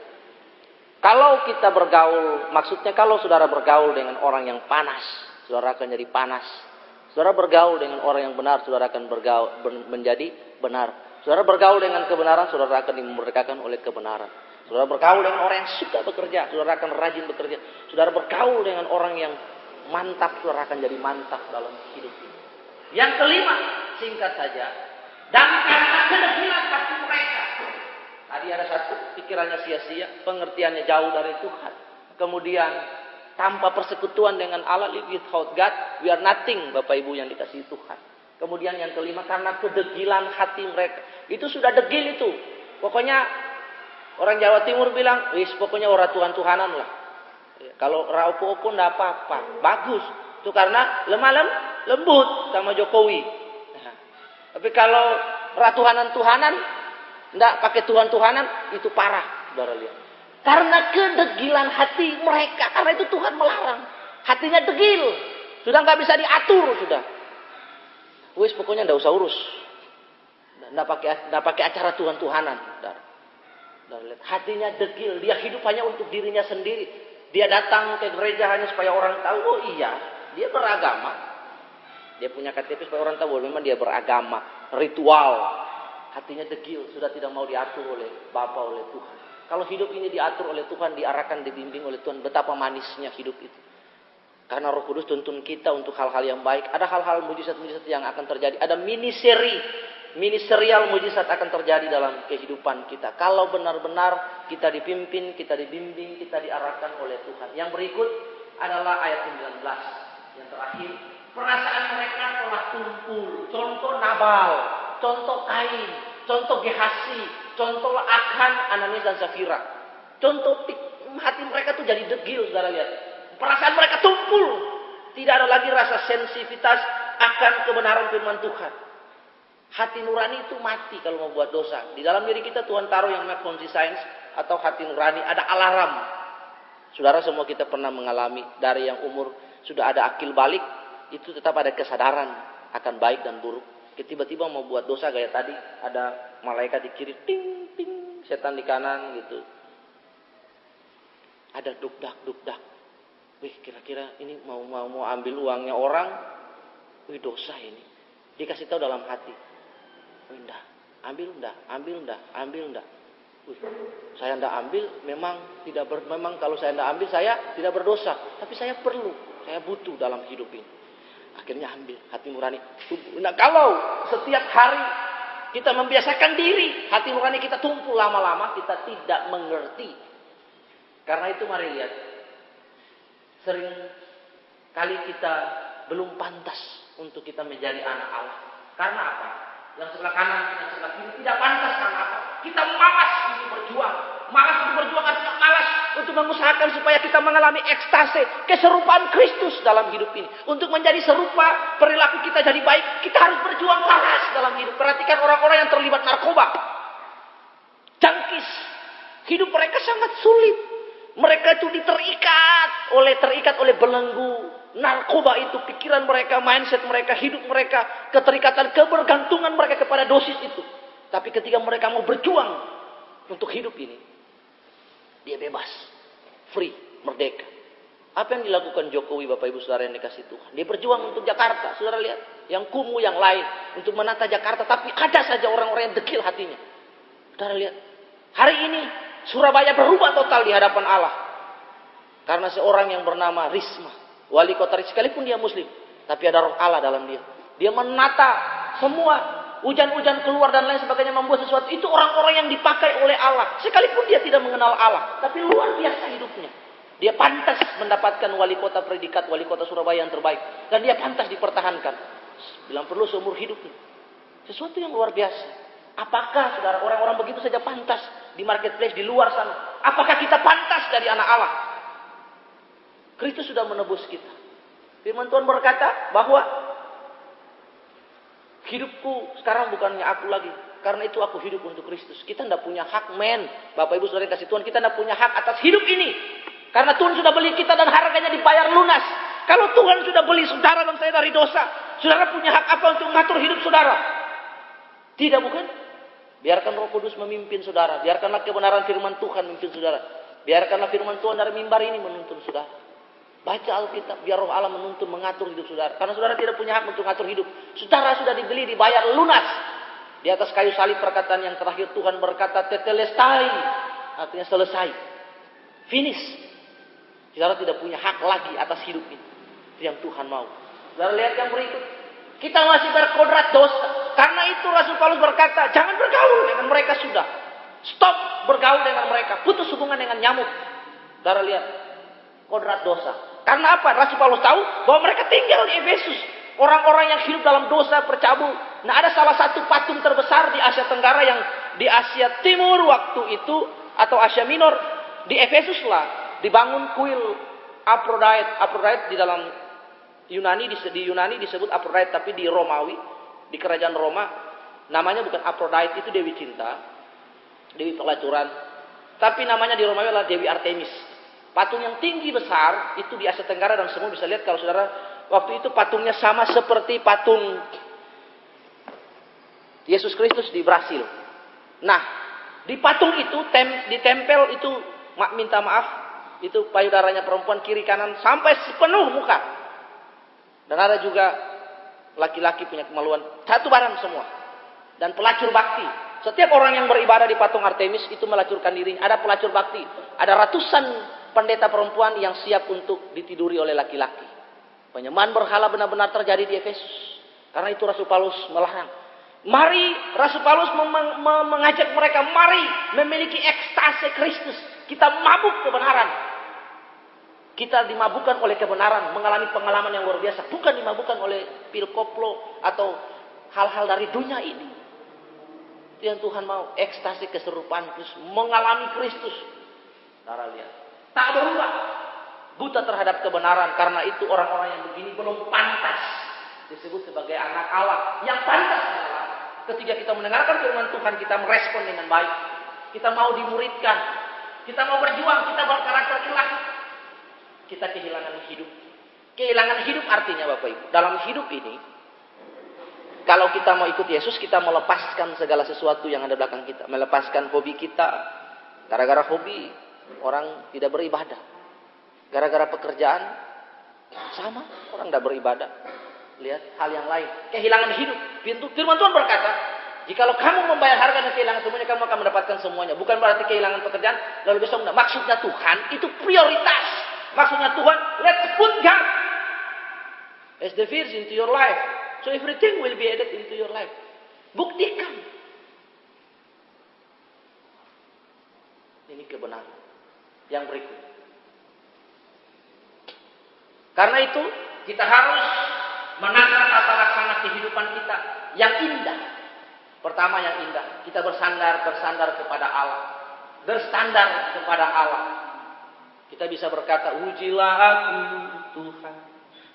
Kalau kita bergaul, maksudnya kalau saudara bergaul dengan orang yang panas, saudara akan jadi panas. Saudara bergaul dengan orang yang benar, saudara akan menjadi benar. Saudara bergaul dengan kebenaran, saudara akan dimerdekakan oleh kebenaran. Saudara bergaul dengan orang yang suka bekerja, saudara akan rajin bekerja. Saudara bergaul dengan orang yang mantap, saudara akan jadi mantap dalam hidup ini. Yang kelima, singkat saja. Dan karena kedegilan hati mereka. Tadi ada satu, pikirannya sia-sia, pengertiannya jauh dari Tuhan. Kemudian, tanpa persekutuan dengan Allah, without God, we are nothing, Bapak Ibu yang dikasihi Tuhan. Kemudian yang kelima, karena kedegilan hati mereka. Itu sudah degil itu. Pokoknya, orang Jawa Timur bilang, wis pokoknya orang Tuhan-Tuhanan lah. Kalau raupo-opo enggak apa-apa. Bagus. Itu karena lembut sama Jokowi. Nah, tapi kalau Tuhanan-Tuhanan, enggak pakai Tuhan-Tuhanan, itu parah. Saudara lihat. Karena kedegilan hati mereka. Karena itu Tuhan melarang. Hatinya degil. Sudah enggak bisa diatur. Sudah. Wis pokoknya enggak usah urus. Enggak pakai acara Tuhan-Tuhanan. Saudara. Hatinya degil, dia hidup hanya untuk dirinya sendiri. Dia datang ke gereja hanya supaya orang tahu, oh iya, dia beragama. Dia punya KTP supaya orang tahu, memang dia beragama, ritual. Hatinya degil, sudah tidak mau diatur oleh Bapa, oleh Tuhan. Kalau hidup ini diatur oleh Tuhan, diarahkan, dibimbing oleh Tuhan, betapa manisnya hidup itu. Karena Roh Kudus tuntun kita untuk hal-hal yang baik. Ada hal-hal mujizat-mujizat yang akan terjadi. Ada mini seri mini serial mujizat akan terjadi dalam kehidupan kita. Kalau benar-benar kita dipimpin, kita dibimbing, kita diarahkan oleh Tuhan. Yang berikut adalah ayat 19. Yang terakhir, perasaan mereka telah tumpul. Contoh Nabal, contoh Kain, contoh Gehasi, contoh Akan, Ananias dan Safira. Contoh hati mereka tuh jadi degil, saudara lihat. Perasaan mereka tumpul. Tidak ada lagi rasa sensitivitas akan kebenaran firman Tuhan. Hati nurani itu mati kalau mau buat dosa. Di dalam diri kita Tuhan taruh yang namanya conscience atau hati nurani. Ada alarm. Saudara semua kita pernah mengalami dari yang umur sudah ada akil balik. Itu tetap ada kesadaran akan baik dan buruk. Tiba-tiba mau buat dosa kayak tadi. Ada malaikat di kiri. Ting, ting. Setan di kanan gitu. Ada duk-dak. Wih, kira-kira ini mau ambil uangnya orang. Wih, dosa ini. Dikasih tahu dalam hati. Wih, enggak. Ambil enggak. Wih, saya enggak ambil, memang kalau saya enggak ambil, saya tidak berdosa. Tapi saya butuh dalam hidup ini. Akhirnya ambil, hati nurani. Nah, kalau setiap hari kita membiasakan diri, hati nurani kita tumpul lama-lama, kita tidak mengerti. Karena itu mari lihat. Sering kali kita belum pantas untuk kita menjadi anak Allah. Karena apa? Yang sebelah kanan, yang sebelah kiri tidak pantas karena apa? Kita malas untuk berjuang. Malas untuk berjuang artinya malas untuk mengusahakan supaya kita mengalami ekstase, keserupaan Kristus dalam hidup ini. Untuk menjadi serupa, perilaku kita jadi baik, kita harus berjuang keras dalam hidup. Perhatikan orang-orang yang terlibat narkoba. Jangkis. Hidup mereka sangat sulit. Mereka itu terikat oleh belenggu narkoba itu, pikiran mereka, mindset mereka, hidup mereka, keterikatan, kebergantungan mereka kepada dosis itu. Tapi ketika mereka mau berjuang untuk hidup ini, dia bebas, free, merdeka. Apa yang dilakukan Jokowi, Bapak Ibu Saudara yang dikasih Tuhan? Dia berjuang untuk Jakarta, saudara lihat, yang kumuh, yang lain, untuk menata Jakarta. Tapi ada saja orang-orang yang dekil hatinya. Saudara lihat, hari ini Surabaya berubah total di hadapan Allah. Karena seorang yang bernama Risma, wali kota, sekalipun dia muslim, tapi ada roh Allah dalam dia. Dia menata semua, hujan-hujan keluar dan lain sebagainya, membuat sesuatu. Itu orang-orang yang dipakai oleh Allah. Sekalipun dia tidak mengenal Allah, tapi luar biasa hidupnya. Dia pantas mendapatkan wali kota, predikat wali kota Surabaya yang terbaik. Dan dia pantas dipertahankan. Bilang perlu seumur hidupnya. Sesuatu yang luar biasa. Apakah saudara orang-orang begitu saja pantas di marketplace di luar sana? Apakah kita pantas dari anak Allah? Kristus sudah menebus kita. Firman Tuhan berkata bahwa hidupku sekarang bukannya aku lagi. Karena itu aku hidup untuk Kristus. Kita tidak punya hak, Bapak Ibu Saudara kasih Tuhan, kita tidak punya hak atas hidup ini. Karena Tuhan sudah beli kita dan harganya dibayar lunas. Kalau Tuhan sudah beli saudara dan saya dari dosa, saudara punya hak apa untuk mengatur hidup saudara? Tidak, bukan? Biarkan Roh Kudus memimpin saudara. Biarkanlah kebenaran firman Tuhan memimpin saudara. Biarkanlah firman Tuhan dari mimbar ini menuntun saudara. Baca Alkitab, biar Roh Allah menuntun, mengatur hidup saudara. Karena saudara tidak punya hak untuk mengatur hidup. Saudara sudah dibeli, dibayar lunas. Di atas kayu salib perkataan yang terakhir Tuhan berkata, tetelestai. Artinya selesai. Finish. Saudara tidak punya hak lagi atas hidup ini. Itu yang Tuhan mau. Saudara lihat yang berikut. Kita masih berkodrat dosa. Karena itu Rasul Paulus berkata, jangan bergaul dengan mereka sudah. Stop bergaul dengan mereka. Putus hubungan dengan nyamuk. Saudara lihat. Kodrat dosa. Karena apa? Rasul Paulus tahu bahwa mereka tinggal di Efesus. Orang-orang yang hidup dalam dosa, bercabul. Nah, ada salah satu patung terbesar di Asia Tenggara yang di Asia Timur waktu itu. Atau Asia Minor. Di Efesus lah. Dibangun kuil Aphrodite. Aphrodite di dalam Yunani disebut Aphrodite, tapi di Romawi, di kerajaan Roma, namanya bukan Aphrodite, itu Dewi Cinta, Dewi Pelacuran. Tapi namanya di Romawi adalah Dewi Artemis. Patung yang tinggi besar itu di Asia Tenggara, dan semua bisa lihat kalau saudara waktu itu patungnya sama seperti patung Yesus Kristus di Brasil. Nah, di patung itu ditempel itu minta maaf, itu payudaranya perempuan kiri kanan sampai sepenuh muka. Dan ada juga laki-laki punya kemaluan satu barang semua. Dan pelacur bakti. Setiap orang yang beribadah di patung Artemis itu melacurkan dirinya. Ada pelacur bakti. Ada ratusan pendeta perempuan yang siap untuk ditiduri oleh laki-laki. Penyembahan berhala benar-benar terjadi di Efesus. Karena itu Rasul Paulus melarang. Mari, Rasul Paulus mengajak mereka, mari memiliki ekstase Kristus. Kita mabuk kebenaran. Kita dimabukkan oleh kebenaran, mengalami pengalaman yang luar biasa. Bukan dimabukkan oleh pil koplo atau hal-hal dari dunia ini. Itu yang Tuhan mau, ekstase keserupaan Kristus, mengalami Kristus. Saudara lihat, tak berubah, buta terhadap kebenaran. Karena itu orang-orang yang begini belum pantas disebut sebagai anak Allah. Yang pantas adalah ketika kita mendengarkan firman Tuhan, kita merespon dengan baik. Kita mau dimuridkan, kita mau berjuang, kita berkarakter ilahi. Kita kehilangan hidup. Kehilangan hidup artinya Bapak Ibu, dalam hidup ini, kalau kita mau ikut Yesus, kita melepaskan segala sesuatu yang ada belakang kita. Melepaskan hobi kita. Gara-gara hobi, orang tidak beribadah. Gara-gara pekerjaan, sama, orang tidak beribadah. Lihat hal yang lain, kehilangan hidup. Firman Tuhan berkata, jikalau kamu membayar harga dan kehilangan semuanya, kamu akan mendapatkan semuanya. Bukan berarti kehilangan pekerjaan, lalu besok enggak. Maksudnya Tuhan itu prioritas. Maksudnya Tuhan, let's put God as the first into your life. So everything will be added into your life. Buktikan. Ini kebenaran. Yang berikut. Karena itu, kita harus menata tata laksana kehidupan kita yang indah. Pertama yang indah, kita bersandar kepada Allah. Bersandar kepada Allah. Kita bisa berkata, ujilah aku Tuhan,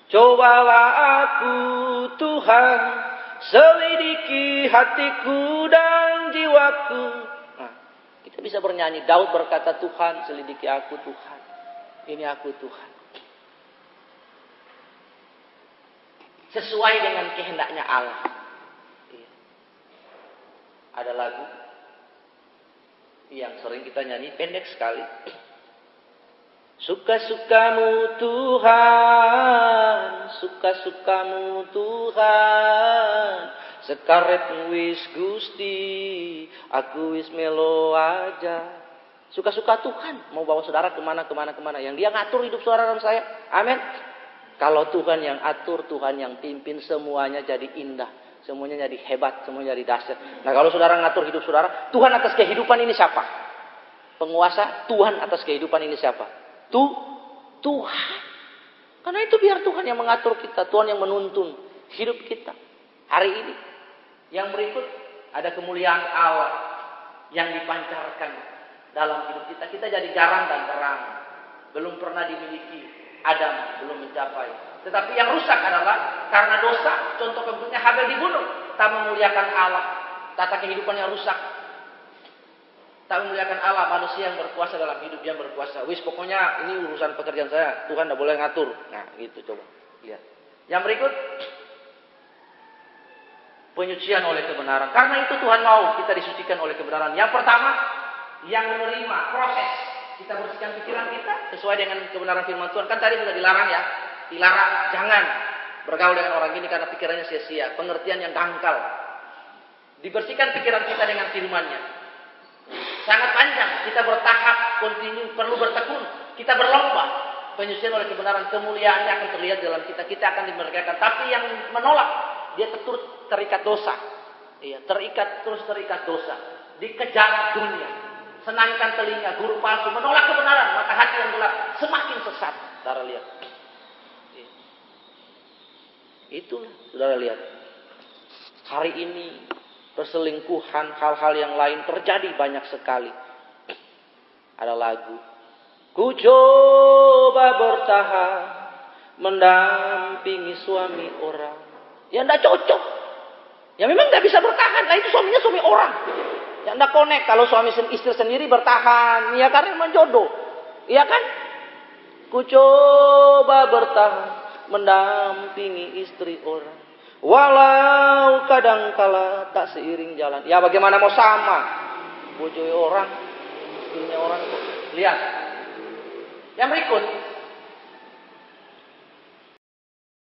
cobalah aku Tuhan, selidiki hatiku dan jiwaku. Nah, kita bisa bernyanyi, Daud berkata, Tuhan selidiki aku Tuhan, ini aku Tuhan. Sesuai dengan kehendaknya Allah. Ada lagu yang sering kita nyanyi, pendek sekali. Suka-sukamu Tuhan, suka-sukamu Tuhan, sekaret wis Gusti, aku wis melo aja. Suka-suka Tuhan mau bawa saudara kemana. Yang dia ngatur hidup saudara dan saya. Amin. Kalau Tuhan yang atur, Tuhan yang pimpin, semuanya jadi indah. Semuanya jadi hebat, semuanya jadi dahsyat. Nah kalau saudara ngatur hidup saudara, Tuhan atas kehidupan ini siapa? Penguasa, Tuhan atas kehidupan ini siapa? Tuhan. Karena itu biar Tuhan yang mengatur kita, Tuhan yang menuntun hidup kita. Hari ini, yang berikut, ada kemuliaan Allah yang dipancarkan dalam hidup kita. Kita jadi garang dan terang. Belum pernah dimiliki. Adam belum mencapai. Tetapi yang rusak adalah karena dosa. Contoh bentuknya Habel dibunuh. Tak memuliakan Allah. Tata kehidupan yang rusak. Tak memuliakan Allah. Manusia yang berkuasa dalam hidup yang berkuasa. Wis pokoknya ini urusan pekerjaan saya. Tuhan tidak boleh ngatur. Nah gitu coba. Lihat. Yang berikut. Penyucian oleh kebenaran. Karena itu Tuhan mau kita disucikan oleh kebenaran. Yang pertama. Yang menerima proses. Kita bersihkan pikiran kita sesuai dengan kebenaran firman Tuhan. Kan tadi sudah dilarang ya. Dilarang, jangan bergaul dengan orang ini karena pikirannya sia-sia. Pengertian yang dangkal. Dibersihkan pikiran kita dengan firman-Nya. Sangat panjang. Kita bertahap, kontinu, perlu bertekun. Kita berlomba. Penyucian oleh kebenaran, kemuliaannya akan terlihat dalam kita. Kita akan dimerdekakan. Tapi yang menolak, dia terikat dosa. Iya, terikat dosa. Dikejar dunia. Senangkan telinga, guru palsu, menolak kebenaran, maka hati yang gelap semakin sesat. Saudara lihat. Itulah, saudara lihat. Hari ini perselingkuhan, hal-hal yang lain terjadi banyak sekali. Ada lagu. Ku coba bertahan, mendampingi suami orang. Ya enggak cocok. Ya memang enggak bisa bertahan. Nah itu suaminya suami orang. Ya enggak connect kalau suami istri sendiri bertahan, ya karena memang jodoh. Iya kan? Ku coba bertahan mendampingi istri orang. Walau kadangkala tak seiring jalan. Ya bagaimana mau sama? Bojoy orang, istrinya orang. Lihat. Yang berikut,